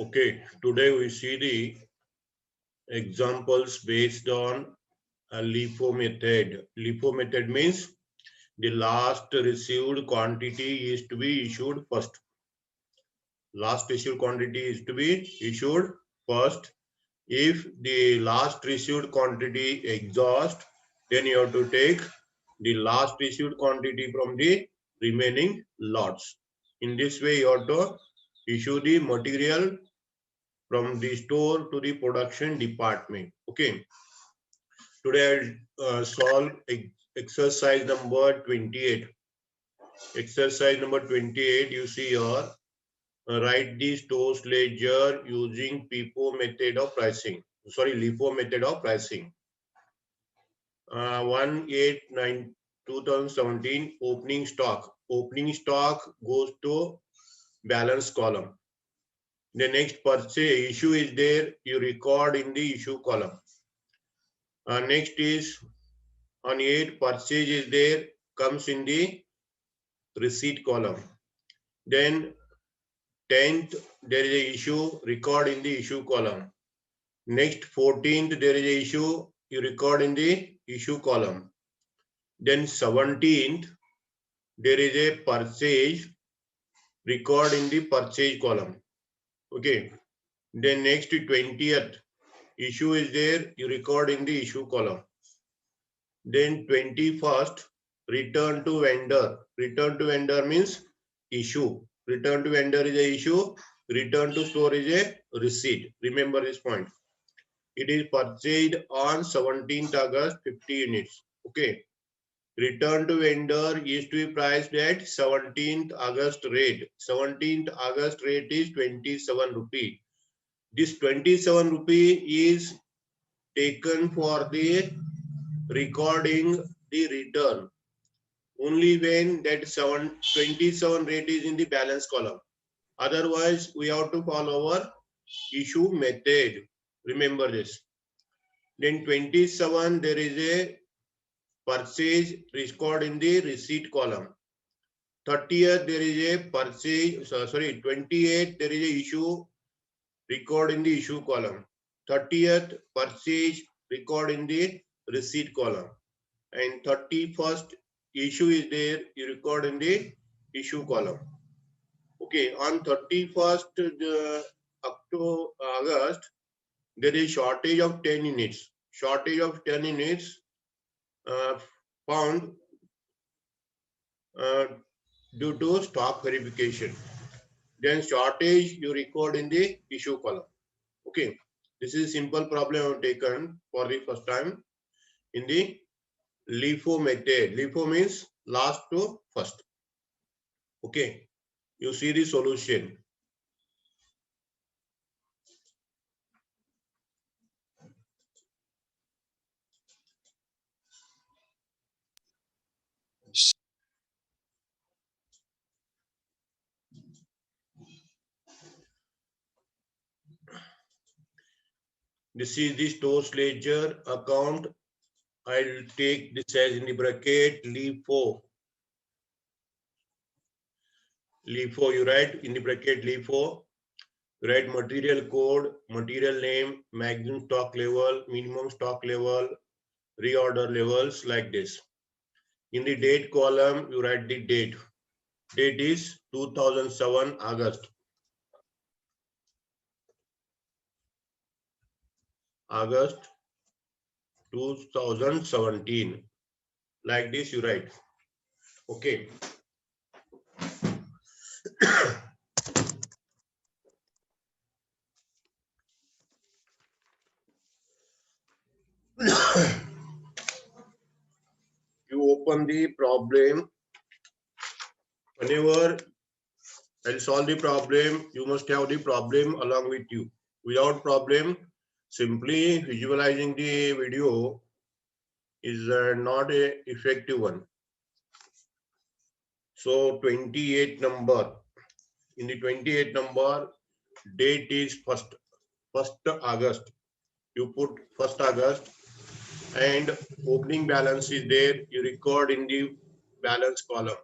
Okay, today we see the examples based on a LIFO method. LIFO method means the last received quantity is to be issued first. Last issued quantity is to be issued first. If the last received quantity exhaust, then you have to take the last issued quantity from the remaining lots. In this way, you have to issue the material from the store to the production department. Okay. Today I'll solve exercise number 28. Exercise number 28, you see here, write the stores ledger using PIFO method of pricing. Sorry, LIFO method of pricing. 1/8/2017 opening stock. Opening stock goes to balance column. The next purchase issue is there, you record in the issue column. Next is on 8 purchase is there, comes in the receipt column. Then 10th there is a issue, record in the issue column. Next 14th there is a issue, you record in the issue column. Then 17th there is a purchase, record in the purchase column. Okay. Then next 20th issue is there, you record in the issue column. Then 21st, return to vendor. Return to vendor means issue. Return to vendor is a issue. Return to store is a receipt. Remember this point. It is purchased on 17th August 50 units. Okay. Return to vendor is to be priced at 17th August rate. 17th August rate is 27 rupee. This 27 rupee is taken for the recording the return only when that 27 rate is in the balance column. Otherwise, we have to follow our issue method. Remember this. Then 27, there is a purchase record in the receipt column. 30th, there is a purchase, 28, there is a issue record in the issue column. 30th, purchase record in the receipt column. And 31st issue is there, you record in the issue column. Okay, on 31st up to August, there is shortage of 10 units. Shortage of 10 units found due to stock verification. Then shortage you record in the issue column. Okay, this is a simple problem I've taken for the first time in the LIFO method. LIFO means last to first. Okay, you see the solution. This is the stores ledger account. I'll take this as in the bracket LIFO. LIFO, you write in the bracket LIFO. You write material code, material name, maximum stock level, minimum stock level, reorder levels like this. In the date column, you write the date. Date is 2007 August. August 2017. Like this you write. Okay. You open the problem. Whenever I'll solve the problem, you must have the problem along with you. Without problem, simply visualizing the video is not a effective one. So 28 number. In the 28 number, date is 1st August. You put 1st August and opening balance is there. You record in the balance column.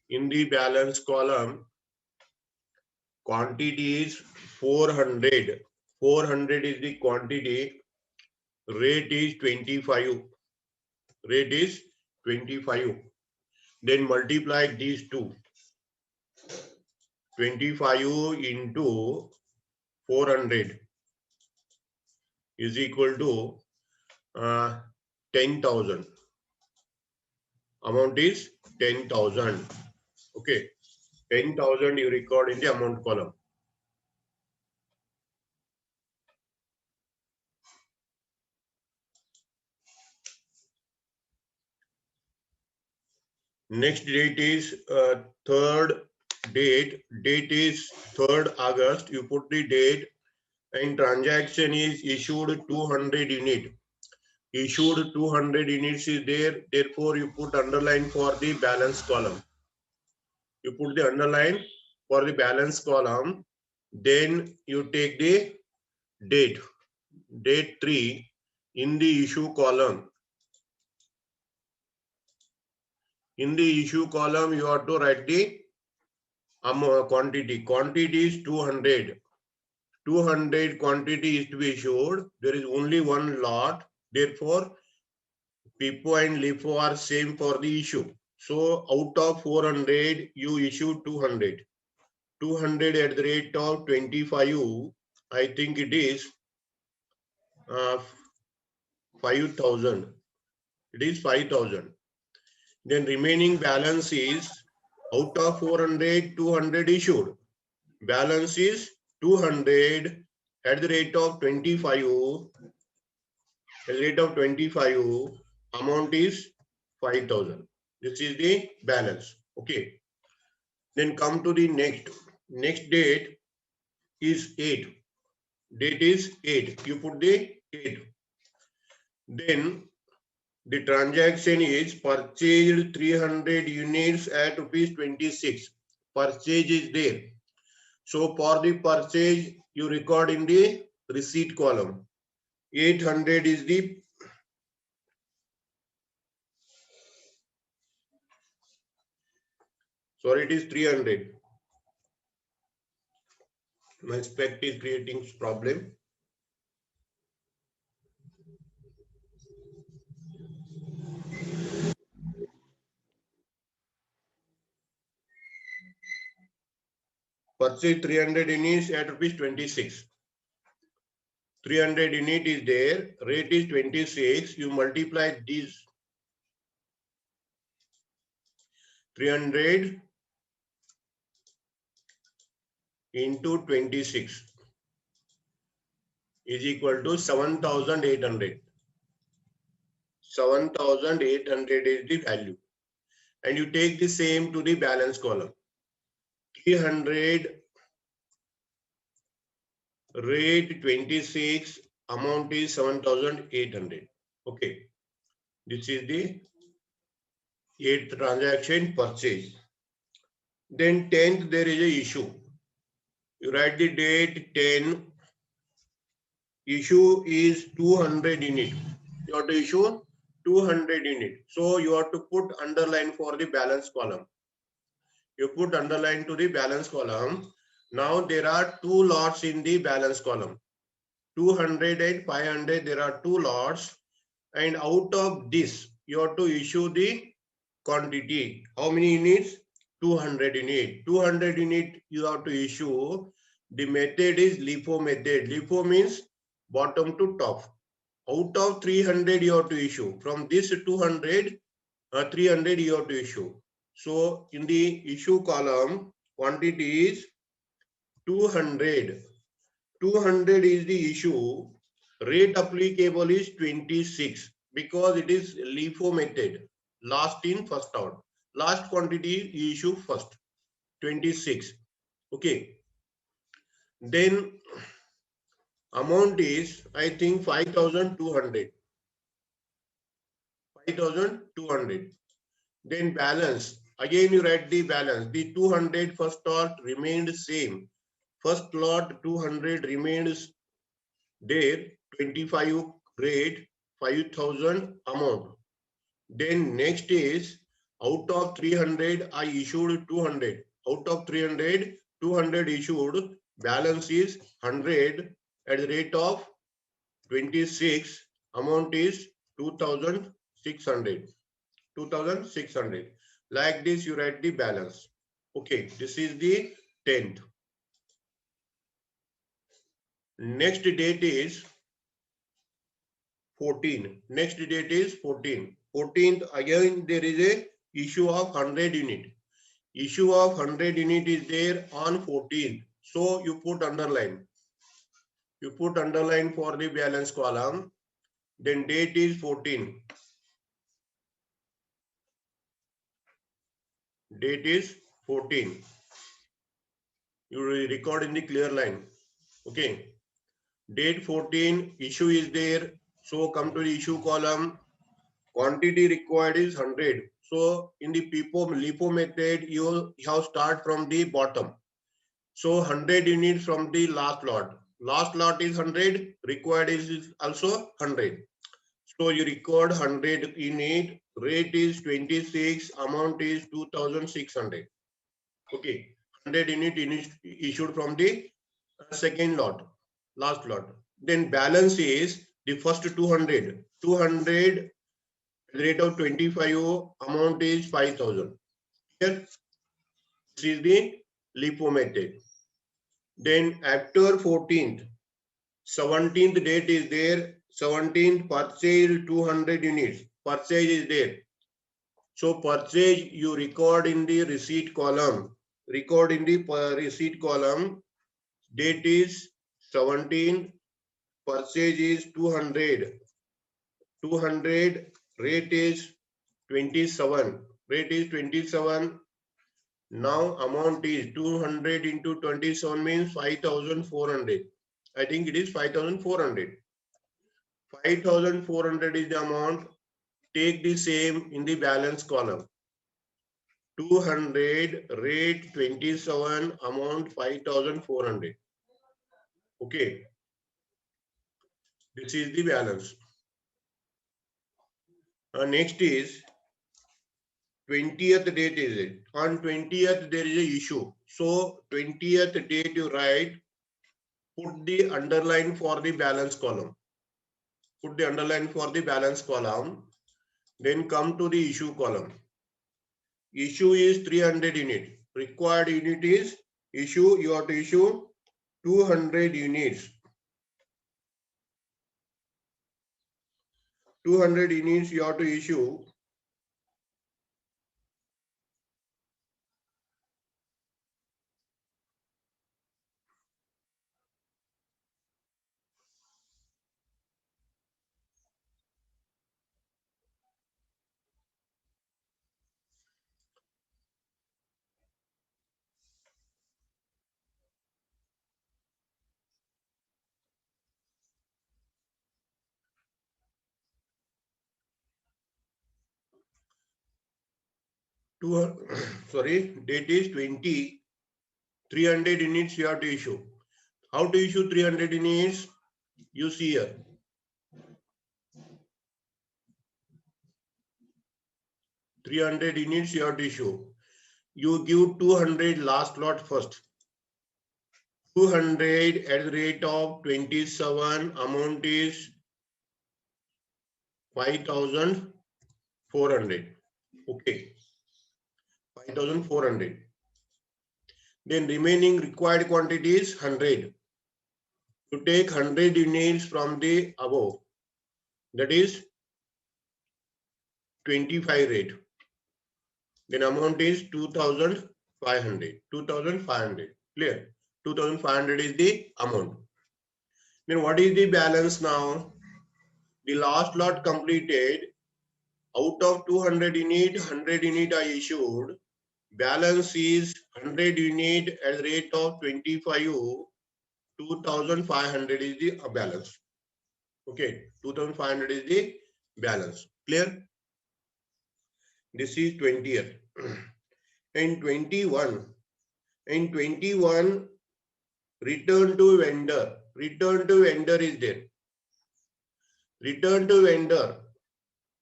In the balance column, Quantity is 400. 400 is the quantity. Rate is 25. Rate is 25. Then multiply these two. 25 into 400 is equal to 10,000. Amount is 10,000. Okay. 10,000 you record in the amount column. Next date is third date. Date is 3rd August. You put the date and transaction is issued 200 unit. Issued 200 units is there. Therefore, you put underline for the balance column. You put the underline for the balance column. Then you take the date. Date 3 in the issue column. In the issue column, you have to write the quantity. Quantity is 200. 200 quantity is to be issued. There is only one lot. Therefore, LIFO and LIFO are same for the issue. So out of 400, you issue 200. 200 at the rate of 25, I think it is 5,000. It is 5,000. Then remaining balance is out of 400, 200 issued. Balance is 200 at the rate of 25. At the rate of 25, amount is 5,000. This is the balance. Okay. Then come to the next. Next date is 8. Date is 8. You put the 8. Then the transaction is purchased 300 units at rupees 26. Purchase is there. So for the purchase, you record in the receipt column. 800 is the it is 300. My spec is creating problem. Purchase 300 units at rupees 26. 300 unit is there. Rate is 26. You multiply these 300 into 26 is equal to 7,800. 7,800 is the value. And you take the same to the balance column. 300 rate 26, amount is 7,800. Okay. This is the 8th transaction purchase. Then 10th, there is a issue. You write the date 10. Issue is 200 unit. You have to issue 200 unit. So you have to put underline for the balance column. You put underline to the balance column. Now there are 2 lots in the balance column. 200 and 500, there are 2 lots. And out of this, you have to issue the quantity. How many units? 200 unit. 200 unit you have to issue. The method is LIFO method. LIFO means bottom to top. Out of 300 you have to issue. From this 200, 300 you have to issue. So in the issue column, quantity is 200. 200 is the issue. Rate applicable is 26 because it is LIFO method. Last in, first out. Last quantity you issue first. 26. Okay. Then amount is, I think, 5,200. 5,200. Then balance. Again, you write the balance. The 200 first lot remained same. First lot 200 remains there. 25 rate, 5,000 amount. Then next is out of 300, I issued 200. Out of 300, 200 issued, balance is 100 at the rate of 26, amount is 2600. 2600. Like this, you write the balance. Okay, this is the 10th. Next date is 14. Next date is 14. 14th, again, there is a issue of 100 unit. Issue of 100 unit is there on 14th. So you put underline. You put underline for the balance column. Then date is 14. Date is 14. You record in the clear line. Okay. Date 14, issue is there. So come to the issue column. Quantity required is 100. So in the LIFO method, you have start from the bottom. So 100 units from the last lot. Last lot is 100. Required is also 100. So you record 100 unit. Rate is 26. Amount is 2600. Okay. 100 unit issued from the second lot. Last lot. Then balance is the first 200. 200 rate of 25, amount is 5000. Here, this is the LIFO method. Then after 14th, 17th date is there. 17th purchase 200 units. Purchase is there. So purchase you record in the receipt column. Record in the receipt column. Date is 17. Purchase is 200. 200. Rate is 27. Rate is 27. Now amount is 200 into 27 means 5400. I think it is 5400. 5400 is the amount. Take the same in the balance column. 200 rate 27, amount 5400. Okay. This is the balance. Next is 20th date is it. On 20th there is a issue. So 20th date you write, put the underline for the balance column. Put the underline for the balance column. Then come to the issue column. Issue is 300 unit. Required unit is issue. You have to issue 200 units. 200 units you have to issue. Sorry, date is 20. 300 units you have to issue. How to issue 300 units? You see here. 300 units you have to issue. You give 200 last lot first. 200 at the rate of 27, amount is 5400. Okay. 5400. Then remaining required quantity is 100. You take 100 units from the above. That is 25 rate. Then amount is 2500. 2500. Clear? 2500 is the amount. Then what is the balance now? The last lot completed. Out of 200 unit, 100 unit are issued. Balance is 100 unit at the rate of 25. 2500 is the balance. Okay, 2500 is the balance. Clear? This is 20th. And 21. In 21, return to vendor. Return to vendor is there. Return to vendor.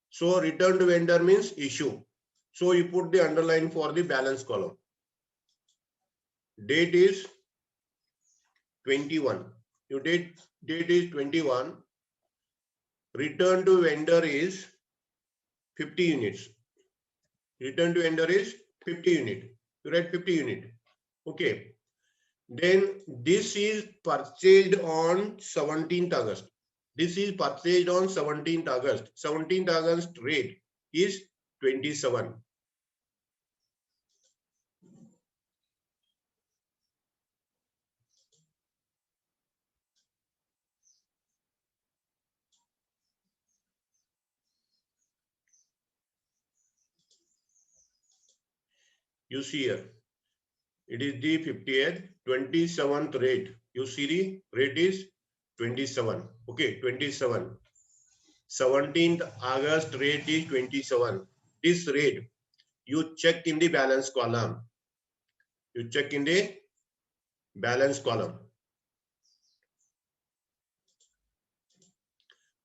So return to vendor means issue. So you put the underline for the balance column. Date is 21. Your date is 21. Return to vendor is 50 units. Return to vendor is 50 unit. You write 50 unit. Okay. Then this is purchased on 17th August. This is purchased on 17th August. 17th August rate is 27. You see here. It is the 50th, 27th rate. You see the rate is 27. Okay, 27. 17th August rate is 27. This rate you check in the balance column. You check in the balance column.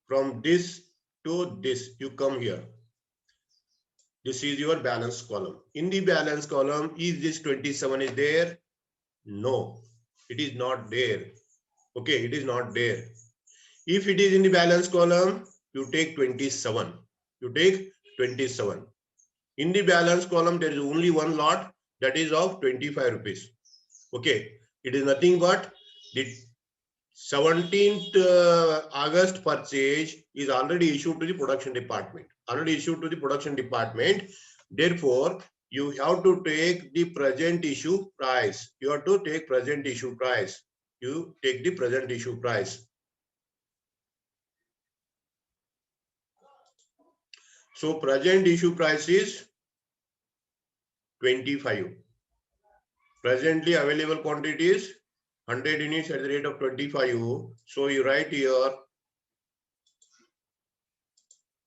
From this to this, you come here. This is your balance column. In the balance column, is this 27 is there? No, it is not there. Okay, it is not there. If it is in the balance column, you take 27. You take 27. In the balance column, there is only one lot, that is of 25 rupees. Okay, it is nothing but the 17th August purchase is already issued to the production department. Already issued to the production department. Therefore, you have to take the present issue price. You have to take present issue price. You take the present issue price. So present issue price is 25. Presently available quantity is 100 units at the rate of 25. So you write here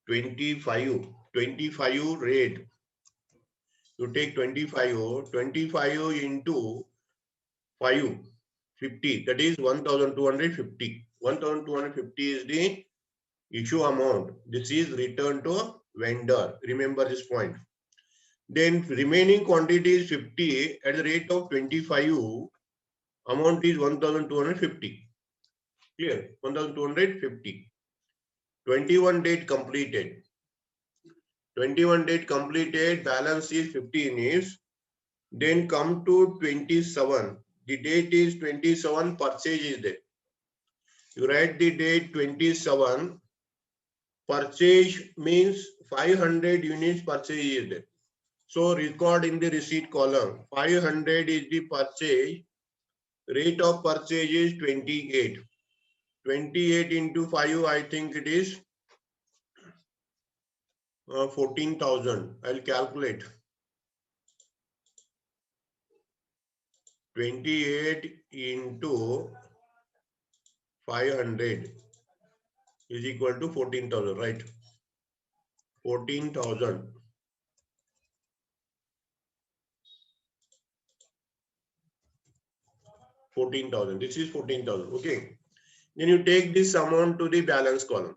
25 rate. You take 25 into 5, 50. That is 1,250. 1,250 is the issue amount. This is returned to vendor. Remember this point. Then remaining quantity is 50 at the rate of 25. Amount is 1,250. Clear? 1,250. 21 date completed. 21 date completed. Balance is 50 units. Then come to 27. The date is 27. Purchase is there. You write the date 27. Purchase means 500 units purchase is there. So record in the receipt column. 500 is the purchase. Rate of purchase is 28. 28 into 5, I think it is 14,000. I'll calculate. 28 into 500 is equal to 14,000, right? 14,000. 14,000. This is 14,000. Okay. Then you take this amount to the balance column.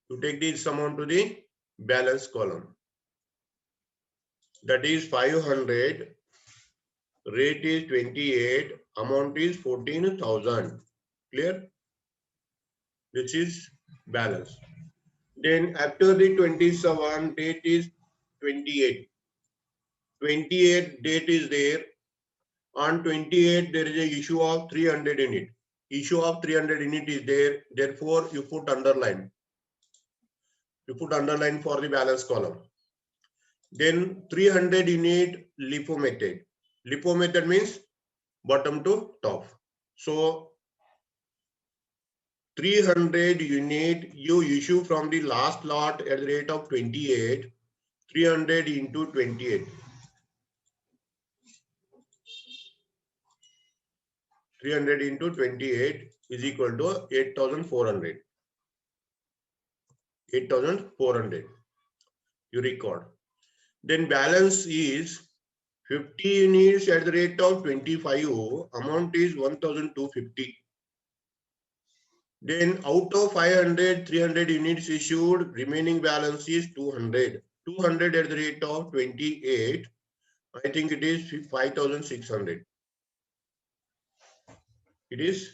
You take this amount to the balance column. That is 500. Rate is 28. Amount is 14,000. Clear? This is balance. Then after the 27, date is 28. 28 date is there. On 28, there is a issue of 300 unit. Issue of 300 unit is there. Therefore, you put underline. You put underline for the balance column. Then 300 unit LIFO method. LIFO method means bottom to top. So 300 unit you issue from the last lot at the rate of 28. 300 into 28. 300 into 28 is equal to 8,400. 8,400. You record. Then balance is 50 units at the rate of 25. Amount is 1,250. Then out of 500, 300 units issued, remaining balance is 200. 200 at the rate of 28. I think it is 5,600. It is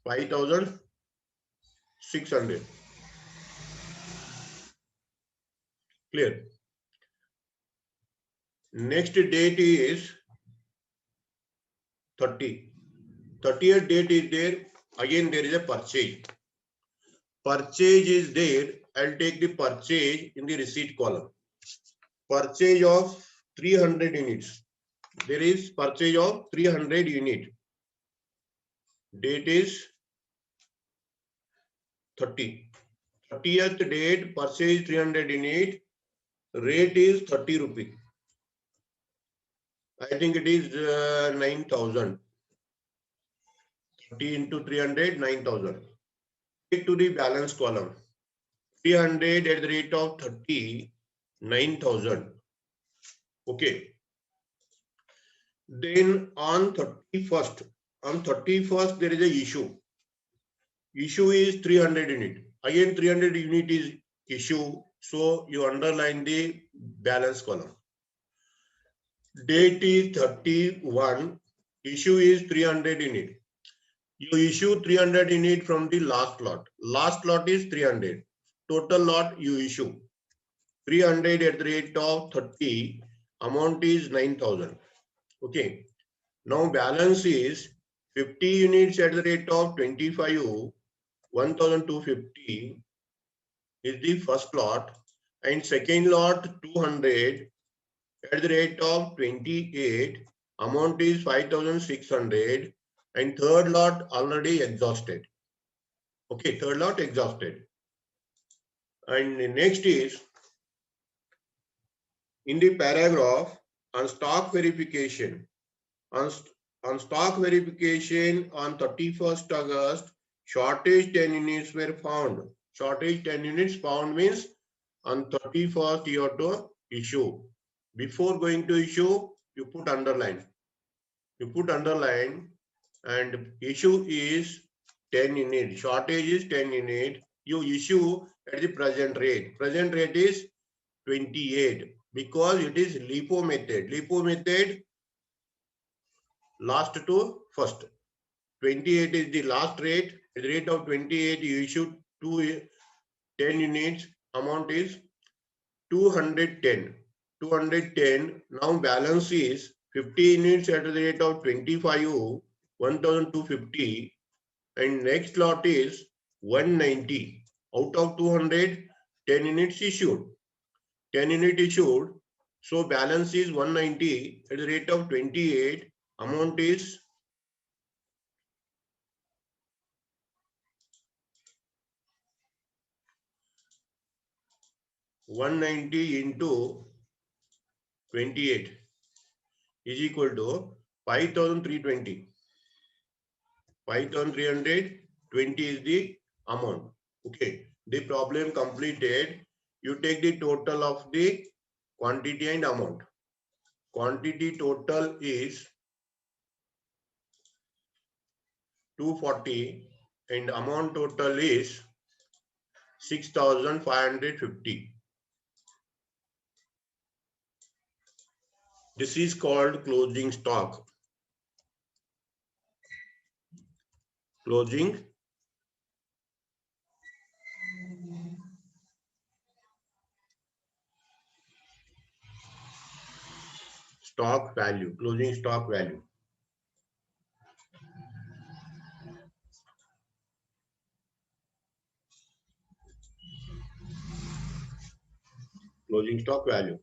5,600. Clear. Next date is 30. 30th date is there. Again, there is a purchase. Purchase is there. I'll take the purchase in the receipt column. Purchase of 300 units. There is purchase of 300 unit. Date is 30. 30th date, purchase 300 unit. Rate is 30 rupee. I think it is 9,000. 30 into 300, 9,000. Take to the balance column. 300 at the rate of 30, 9,000. Okay. Then on 31st, there is a issue. Issue is 300 unit. Again, 300 unit is issue. So you underline the balance column. Date is 31. Issue is 300 unit. You issue 300 unit from the last lot. Last lot is 300. Total lot you issue. 300 at the rate of 30. Amount is 9,000. Okay. Now balance is 50 units at the rate of 25. 1,250 is the first lot. And second lot 200 at the rate of 28. Amount is 5,600. And third lot already exhausted. Okay, third lot exhausted. And next is in the paragraph on stock verification. On stock verification on 31st August, shortage 10 units were found. Shortage 10 units found means on 31st you have to issue. Before going to issue, you put underline. You put underline and issue is 10 unit. Shortage is 10 unit. You issue at the present rate. Present rate is 28 because it is LIFO method. LIFO method last to first. 28 is the last rate. At the rate of 28, you issue 10 units. Amount is 210. 210. Now balance is 50 units at the rate of 25, 1,250. And next lot is 190. Out of 200, 10 units issued. 10 units issued. So balance is 190 at the rate of 28. Amount is 190 into 28 is equal to 5,320. 5,320 is the amount. Okay. The problem completed. You take the total of the quantity and amount. Quantity total is 240 and amount total is 6,550. This is called closing stock. Closing stock value. Closing stock value. Closing stock value.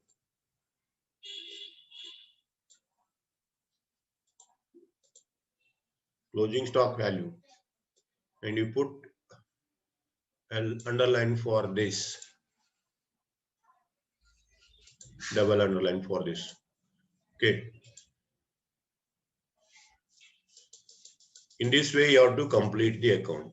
Closing stock value. And you put an underline for this. Double underline for this. Okay. In this way, you have to complete the account.